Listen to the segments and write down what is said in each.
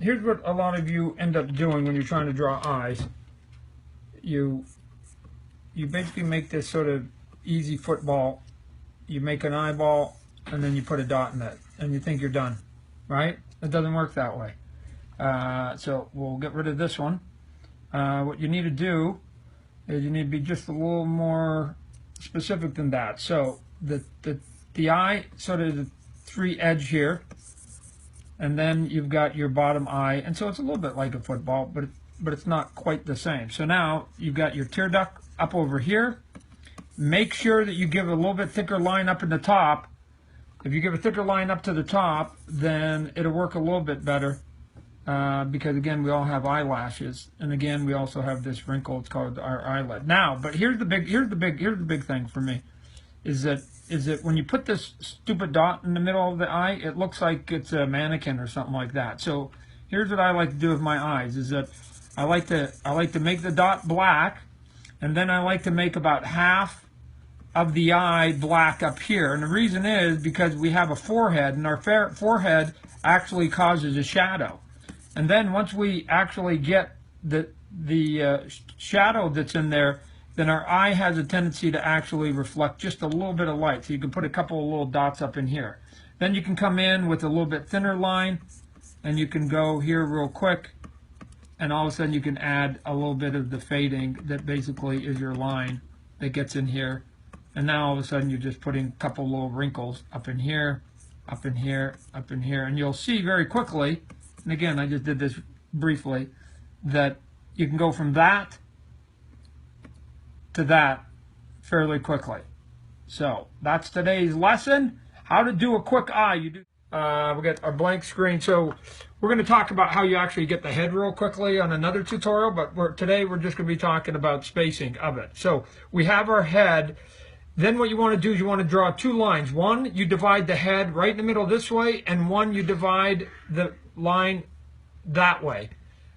here's what a lot of you end up doing when you're trying to draw eyes. You basically make this sort of easy football. You make an eyeball and then you put a dot in it and you think you're done, right? It doesn't work that way. So we'll get rid of this one. What you need to do is you need to be just a little more specific than that. So the eye, sort of the three edge here, and then you've got your bottom eye, and so it's a little bit like a football, but it's not quite the same. So now you've got your tear duct up over here. Make sure that you give a little bit thicker line up in the top. If you give a thicker line up to the top, then it'll work a little bit better, because again, we all have eyelashes, and again, we also have this wrinkle. It's called our eyelid. Now, but here's the big thing for me, is that when you put this stupid dot in the middle of the eye, it looks like it's a mannequin or something like that. So here's what I like to do with my eyes, is that I like to make the dot black, and then I like to make about half of the eye black up here. And the reason is because we have a forehead, and our forehead actually causes a shadow. And then once we actually get the shadow that's in there, then our eye has a tendency to actually reflect just a little bit of light. So you can put a couple of little dots up in here. Then you can come in with a little bit thinner line, and you can go here real quick, and all of a sudden you can add a little bit of the fading that basically is your line that gets in here. And now all of a sudden you're just putting a couple little wrinkles up in here, up in here, up in here. And you'll see very quickly, and again, I just did this briefly, that you can go from that to that fairly quickly. So that's today's lesson, how to do a quick eye. We got our blank screen. So we're going to talk about how you actually get the head real quickly on another tutorial, but today we're just going to be talking about spacing of it. So we have our head. Then what you want to do is you want to draw two lines. One, you divide the head right in the middle this way, and one, you divide the line that way.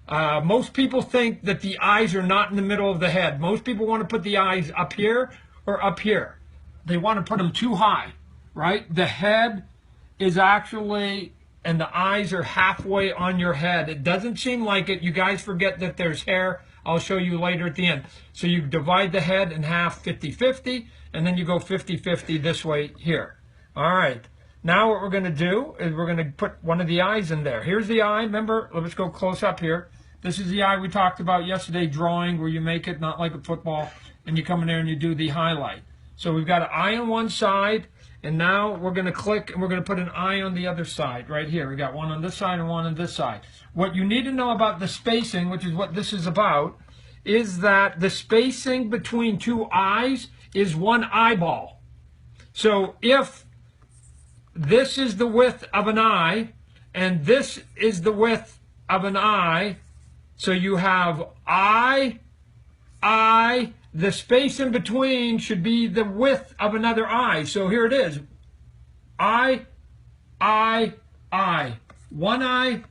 Most people think that the eyes are not in the middle of the head. Most people want to put the eyes up here or up here. They want to put them too high, right? The head is actually, and the eyes are halfway on your head. It doesn't seem like it. You guys forget that there's hair. I'll show you later at the end. So you divide the head in half, 50-50, and then you go 50-50 this way here. All right. Now what we're going to do is we're going to put one of the eyes in there. Here's the eye. Remember, let's go close up here. This is the eye we talked about yesterday, drawing, where you make it not like a football, and you come in there and you do the highlight. So we've got an eye on one side, and now we're going to click, and we're going to put an eye on the other side right here. We got one on this side and one on this side. What you need to know about the spacing, which is what this is about, is that the spacing between two eyes is one eyeball. So if this is the width of an eye, and this is the width of an eye, so you have eye, the space in between should be the width of another eye. So here it is. Eye. One eye,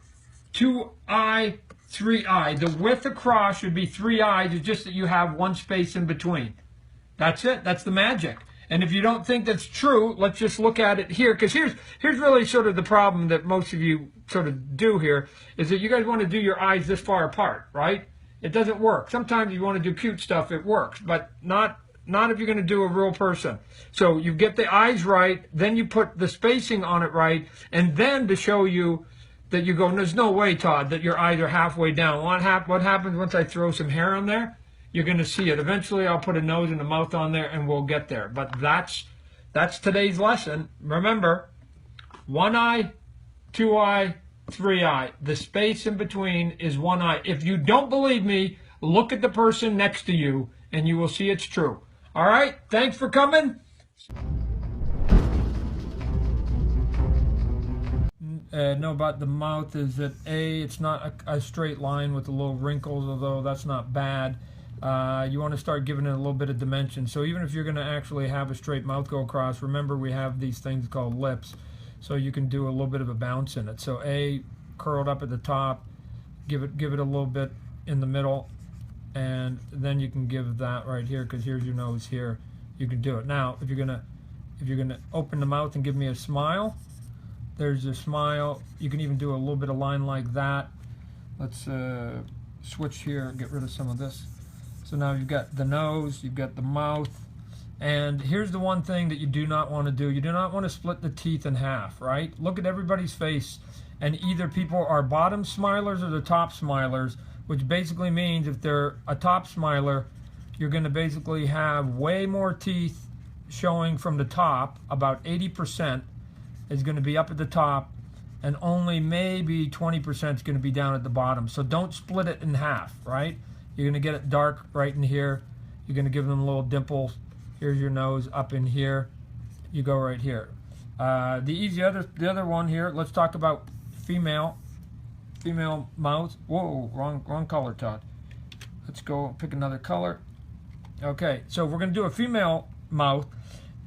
two eye, three eye. The width across should be three eyes. It's just that you have one space in between. That's it. That's the magic. And if you don't think that's true, let's just look at it here. Because here's really sort of the problem that most of you sort of do here, is that you guys want to do your eyes this far apart, right? It doesn't work. Sometimes you want to do cute stuff, it works, but not if you're going to do a real person. So you get the eyes right, then you put the spacing on it right, and then to show you that you go, there's no way, Todd, that your eyes are halfway down. What happens once I throw some hair on there? You're going to see it. Eventually, I'll put a nose and a mouth on there, and we'll get there. But that's today's lesson. Remember, one eye, two eye, three eye. The space in between is one eye. If you don't believe me, look at the person next to you, and you will see it's true. All right? Thanks for coming. Know about the mouth is that it's not a straight line with the little wrinkles, although that's not bad. You want to start giving it a little bit of dimension. So even if you're going to actually have a straight mouth go across, remember we have these things called lips, so you can do a little bit of a bounce in it. So curled up at the top, give it a little bit in the middle, and then you can give that right here, because here's your nose here. You can do it. Now if you're gonna open the mouth and give me a smile, there's a smile. You can even do a little bit of line like that. Let's switch here, get rid of some of this. So now you've got the nose, you've got the mouth, and here's the one thing that you do not want to do. You do not want to split the teeth in half, right? Look at everybody's face, and either people are bottom smilers or the top smilers, which basically means if they're a top smiler, you're going to basically have way more teeth showing from the top. About 80% is going to be up at the top, and only maybe 20% is going to be down at the bottom. So don't split it in half, right? You're going to get it dark right in here. You're going to give them little dimples. Here's your nose up in here. You go right here. The other one here, let's talk about female mouth. Whoa, wrong color, Todd. Let's go pick another color. Okay, so we're going to do a female mouth.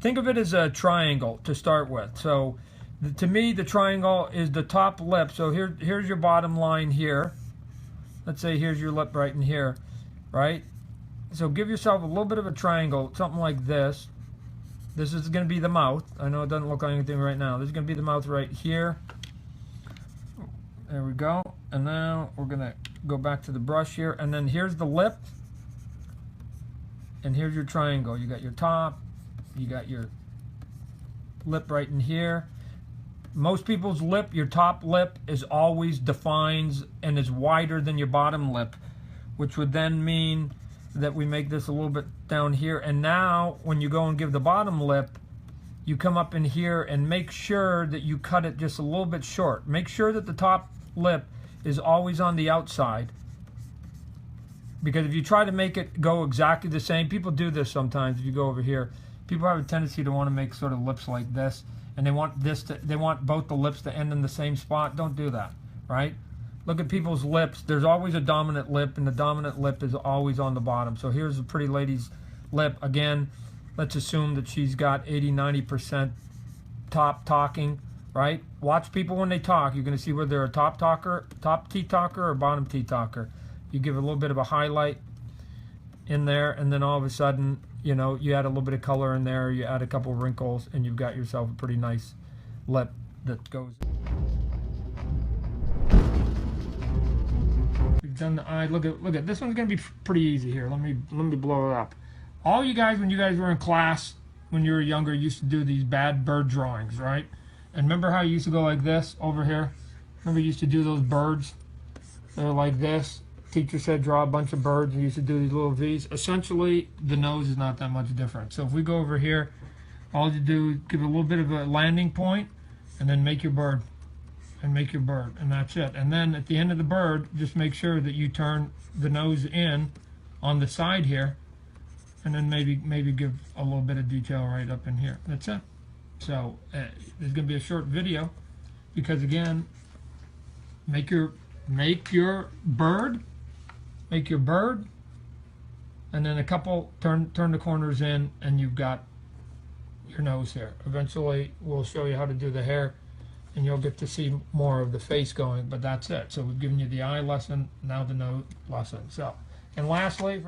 Think of it as a triangle to start with. So to me, the triangle is the top lip. So here's your bottom line here. Let's say here's your lip right in here, right? So give yourself a little bit of a triangle, something like this. This is going to be the mouth. I know it doesn't look like anything right now. This is going to be the mouth right here. There we go. And now we're going to go back to the brush here. And then here's the lip. And here's your triangle. You got your top. You got your lip right in here. Most people's lip, your top lip is always defined and is wider than your bottom lip, which would then mean that we make this a little bit down here. And now when you go and give the bottom lip, you come up in here and make sure that you cut it just a little bit short. Make sure that the top lip is always on the outside, because if you try to make it go exactly the same, people do this sometimes. If you go over here, people have a tendency to want to make sort of lips like this, and they want both the lips to end in the same spot. Don't do that, right? Look at people's lips. There's always a dominant lip, and the dominant lip is always on the bottom. So here's a pretty lady's lip. Again, let's assume that she's got 80-90% top talking, right? Watch people when they talk. You're going to see whether they're a top teeth talker, or bottom teeth talker. You give a little bit of a highlight in there, and then all of a sudden, you know, you add a little bit of color in there, you add a couple wrinkles, and you've got yourself a pretty nice lip that goes. We've done the eye. Look at this one's gonna be pretty easy here. Let me blow it up. All you guys, when you guys were in class when you were younger, used to do these bad bird drawings, right? And remember how you used to go like this over here? Remember you used to do those birds? They're like this. Teacher said draw a bunch of birds, and used to do these little V's. Essentially, the nose is not that much different. So if we go over here, all you do is give it a little bit of a landing point, and then make your bird, and make your bird, and that's it. And then at the end of the bird, just make sure that you turn the nose in on the side here, and then maybe give a little bit of detail right up in here. That's it. So there's going to be a short video, because again, make your bird. Make your bird, and then a couple, turn the corners in, and you've got your nose here. Eventually, we'll show you how to do the hair, and you'll get to see more of the face going, but that's it. So we've given you the eye lesson, now the nose lesson. So, and lastly,